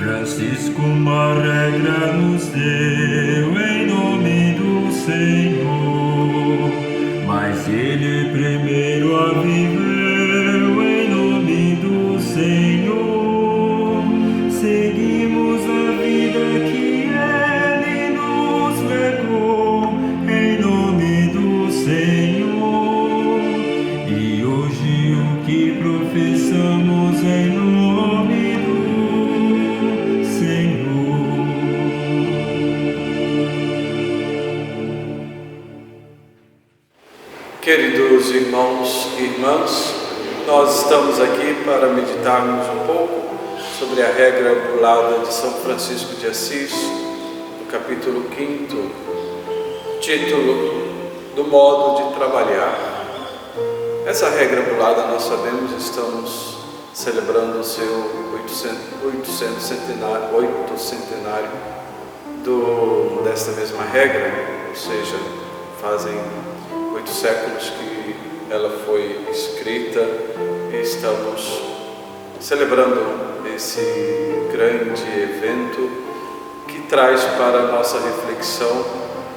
Francisco uma regra nos deu em nome do Senhor, mas ele primeiro a viveu em nome do Senhor. Seguimos a vida que ele nos legou em nome do Senhor, e hoje o que professamos em nome do Queridos irmãos e irmãs, nós estamos aqui para meditarmos um pouco sobre a regra angulada de São Francisco de Assis, no capítulo 5º, título do modo de trabalhar. Essa regra angulada, nós sabemos, estamos celebrando o seu 800 centenário desta mesma regra, ou seja, fazem 8 séculos que ela foi escrita e estamos celebrando esse grande evento que traz para a nossa reflexão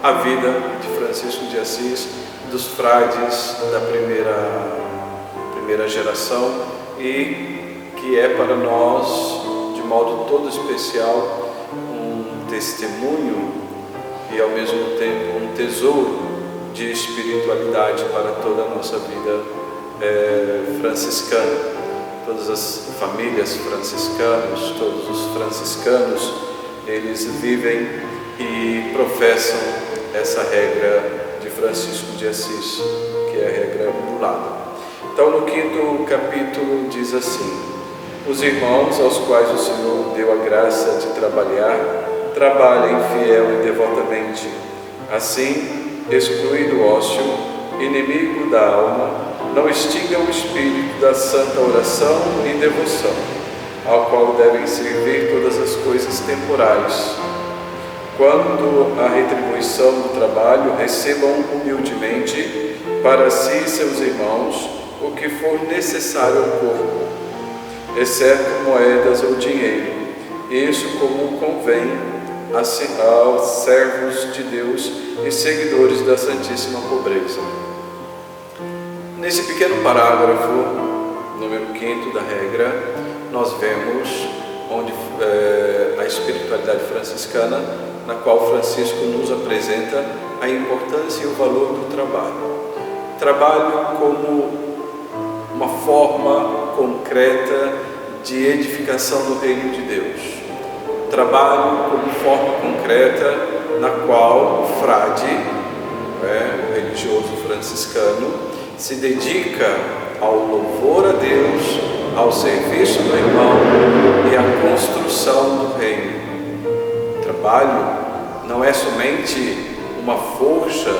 a vida de Francisco de Assis, dos frades da primeira geração, e que é para nós, de modo todo especial, um testemunho e ao mesmo tempo um tesouro de espiritualidade para toda a nossa vida franciscana. Todas as famílias franciscanas, todos os franciscanos, eles vivem e professam essa regra de Francisco de Assis, que é a regra angulada. Então, no 5º capítulo diz assim: os irmãos aos quais o Senhor deu a graça de trabalhar, trabalhem fiel e devotamente. Assim, excluído o ócio, inimigo da alma, não extinga o espírito da santa oração e devoção, ao qual devem servir todas as coisas temporais. Quando a retribuição do trabalho, recebam humildemente para si e seus irmãos o que for necessário ao corpo, exceto moedas ou dinheiro, isso como convém aos servos de Deus e seguidores da Santíssima Pobreza. Nesse pequeno parágrafo, número 5º da regra, nós vemos onde a espiritualidade franciscana, na qual Francisco nos apresenta a importância e o valor do trabalho. Trabalho como uma forma concreta de edificação do reino de Deus. Trabalho como forma concreta na qual o frade, o religioso franciscano, se dedica ao louvor a Deus, ao serviço do irmão e à construção do reino. Trabalho não é somente uma forja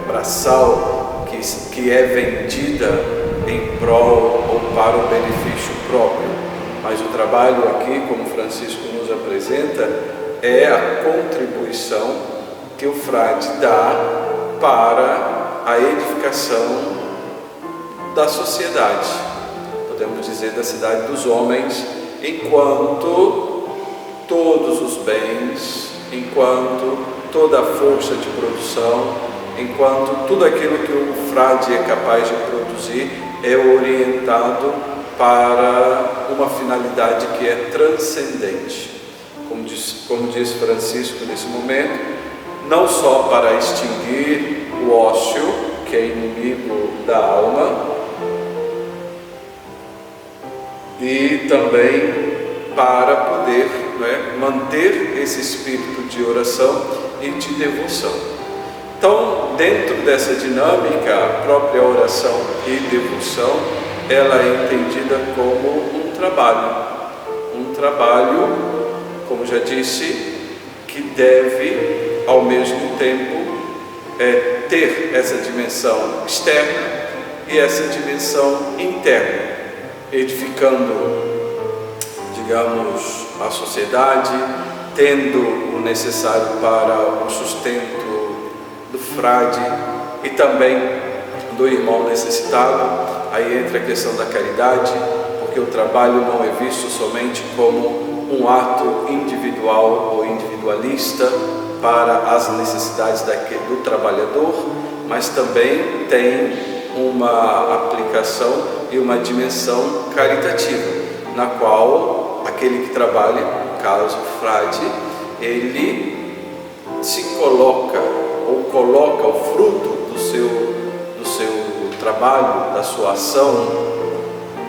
braçal que é vendida em prol ou para o benefício próprio, mas o trabalho aqui, como Francisco nos apresenta, é a contribuição que o frade dá para a edificação da sociedade, podemos dizer da cidade dos homens, enquanto todos os bens, enquanto toda a força de produção, enquanto tudo aquilo que o frade é capaz de produzir é orientado para uma finalidade que é transcendente, como diz Francisco nesse momento, não só para extinguir o ócio, que é inimigo da alma, e também para poder manter esse espírito de oração e de devoção. Então, dentro dessa dinâmica, a própria oração e devoção, ela é entendida como um trabalho, como já disse, que deve, ao mesmo tempo, ter essa dimensão externa e essa dimensão interna, edificando, digamos, a sociedade, tendo o necessário para o sustento do frade e também do irmão necessitado. Aí entra a questão da caridade, porque o trabalho não é visto somente como um ato individual ou individualista para as necessidades do trabalhador, mas também tem uma aplicação e uma dimensão caritativa, na qual aquele que trabalha, no caso o frade, ele se coloca ou coloca o fruto do seu trabalho, da sua ação,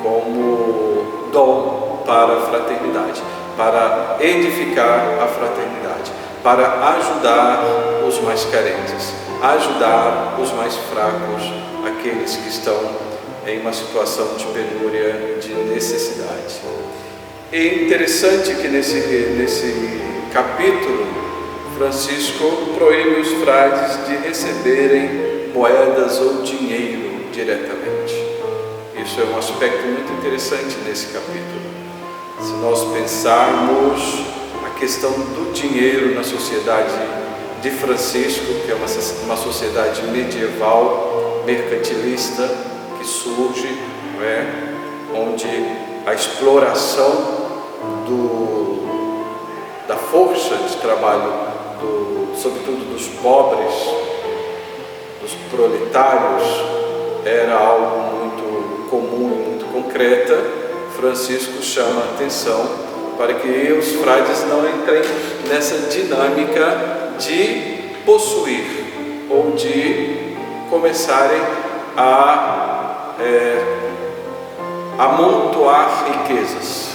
como dom para a fraternidade, para edificar a fraternidade, para ajudar os mais carentes, ajudar os mais fracos, aqueles que estão em uma situação de penúria, de necessidade. É interessante que nesse capítulo, Francisco proíbe os frades de receberem moedas ou dinheiro diretamente. Isso é um aspecto muito interessante nesse capítulo. Se nós pensarmos a questão do dinheiro na sociedade de Francisco, que é uma sociedade medieval, mercantilista, que surge, não é? Onde a exploração da força de trabalho, sobretudo dos pobres, dos proletários, era algo muito comum e muito concreta. Francisco chama a atenção para que os frades não entrem nessa dinâmica de possuir ou de começarem a amontoar riquezas.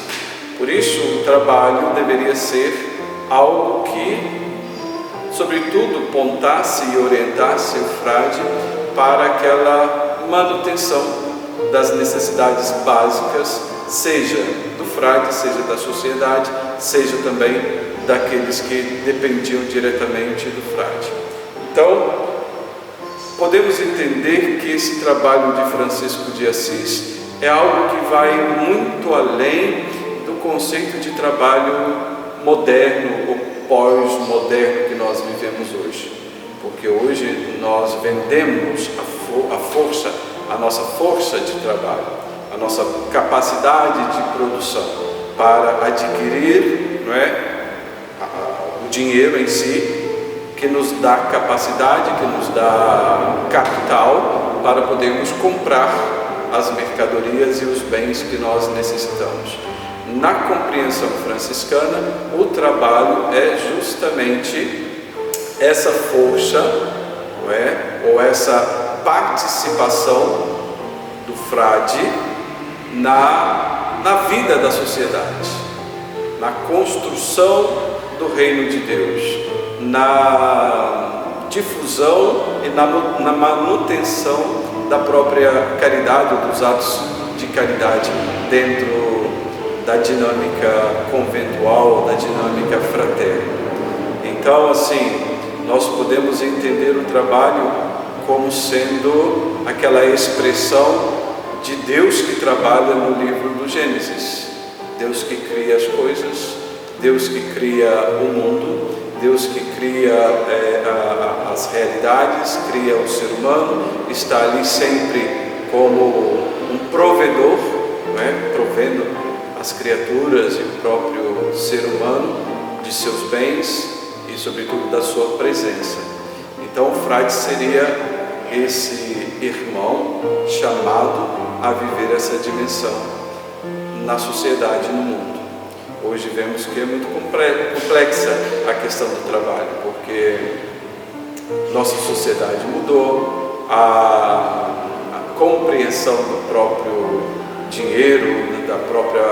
Por isso, o trabalho deveria ser algo que, sobretudo, pontasse e orientasse o frade para aquela manutenção das necessidades básicas, seja do frade, seja da sociedade, seja também daqueles que dependiam diretamente do frade. Então, podemos entender que esse trabalho de Francisco de Assis é algo que vai muito além do conceito de trabalho moderno ou pós-moderno que nós vivemos hoje. Porque hoje nós vendemos a nossa força de trabalho, a nossa capacidade de produção para adquirir, não é, o dinheiro em si, que nos dá capacidade, que nos dá capital para podermos comprar as mercadorias e os bens que nós necessitamos. Na compreensão franciscana, o trabalho é justamente essa força, não é? Ou essa participação do frade na vida da sociedade, na construção do reino de Deus, na difusão e na manutenção da própria caridade, ou dos atos de caridade dentro da dinâmica conventual, da dinâmica fraterna. Então, assim, nós podemos entender o trabalho como sendo aquela expressão de Deus que trabalha no livro do Gênesis. Deus que cria as coisas, Deus que cria o mundo, Deus que cria as realidades, cria o ser humano, está ali sempre como um provedor, não é? Provendo as criaturas e o próprio ser humano de seus bens e sobretudo da sua presença. Então o frade seria esse irmão chamado a viver essa dimensão na sociedade e no mundo. Hoje vemos que é muito complexa a questão do trabalho, porque nossa sociedade mudou, a compreensão do próprio dinheiro, da própria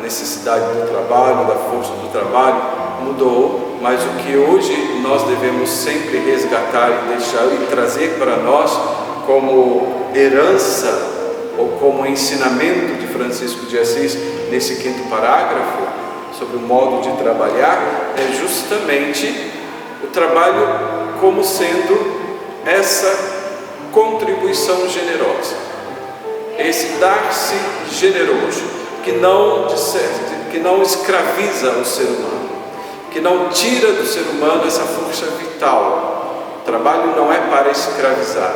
necessidade do trabalho, da força do trabalho mudou, mas o que hoje nós devemos sempre resgatar e deixar e trazer para nós como herança ou como ensinamento de Francisco de Assis nesse 5º parágrafo sobre o modo de trabalhar é justamente o trabalho como sendo essa contribuição generosa, esse dar-se generoso, que não escraviza o ser humano, que não tira do ser humano essa força vital. O trabalho não é para escravizar,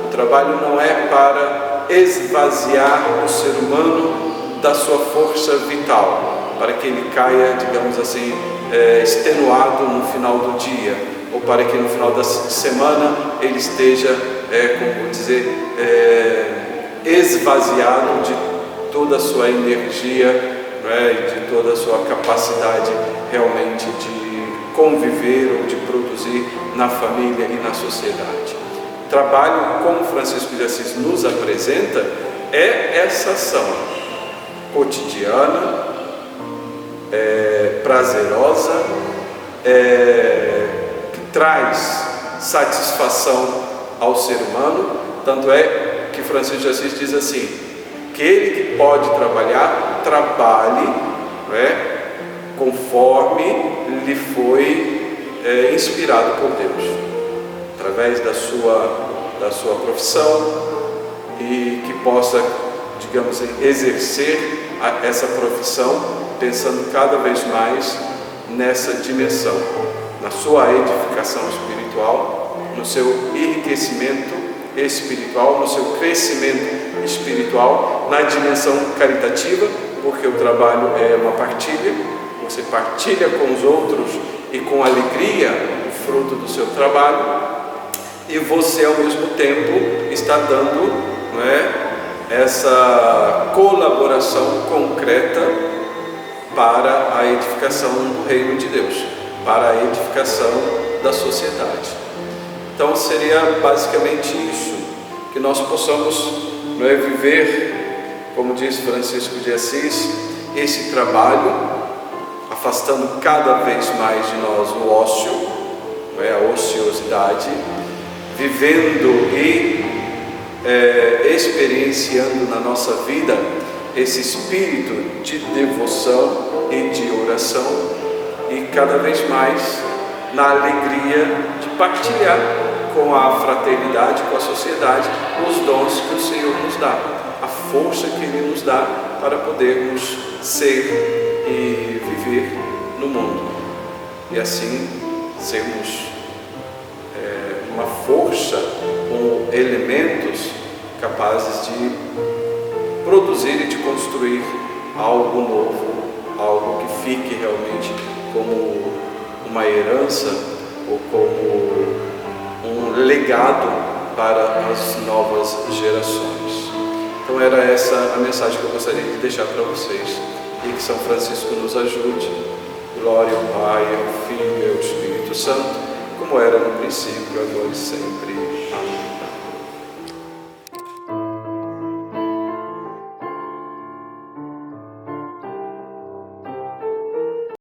o trabalho não é para esvaziar o ser humano da sua força vital, para que ele caia, digamos assim, extenuado no final do dia, ou para que no final da semana ele esteja, como dizer, esvaziado de toda a sua energia, não é? E de toda a sua capacidade realmente de conviver ou de produzir na família e na sociedade. O trabalho, como Francisco de Assis nos apresenta, é essa ação cotidiana, prazerosa, que traz satisfação ao ser humano. Tanto é que Francisco de Assis diz assim: que ele que pode trabalhar, trabalhe, não é? Conforme lhe foi inspirado por Deus, através da sua profissão, e que possa, digamos, exercer essa profissão pensando cada vez mais nessa dimensão, na sua edificação espiritual, no seu enriquecimento espiritual, no seu crescimento espiritual, na dimensão caritativa, porque o trabalho é uma partilha, você partilha com os outros e com alegria o fruto do seu trabalho, e você ao mesmo tempo está dando, não é, essa colaboração concreta para a edificação do reino de Deus, para a edificação da sociedade. Então seria basicamente isso, que nós possamos, não é, viver, como diz Francisco de Assis, esse trabalho, afastando cada vez mais de nós o ócio, não é, a ociosidade, vivendo e experienciando na nossa vida esse espírito de devoção e de oração, e cada vez mais na alegria de partilhar com a fraternidade, com a sociedade, os dons que o Senhor nos dá, a força que Ele nos dá para podermos ser e viver no mundo, e assim sermos uma força com elementos capazes de produzir e de construir algo novo, algo que fique realmente como uma herança ou como um legado para as novas gerações. Então era essa a mensagem que eu gostaria de deixar para vocês, e que São Francisco nos ajude. Glória ao Pai, ao Filho e ao Espírito Santo, como era no princípio, agora e sempre. Amém.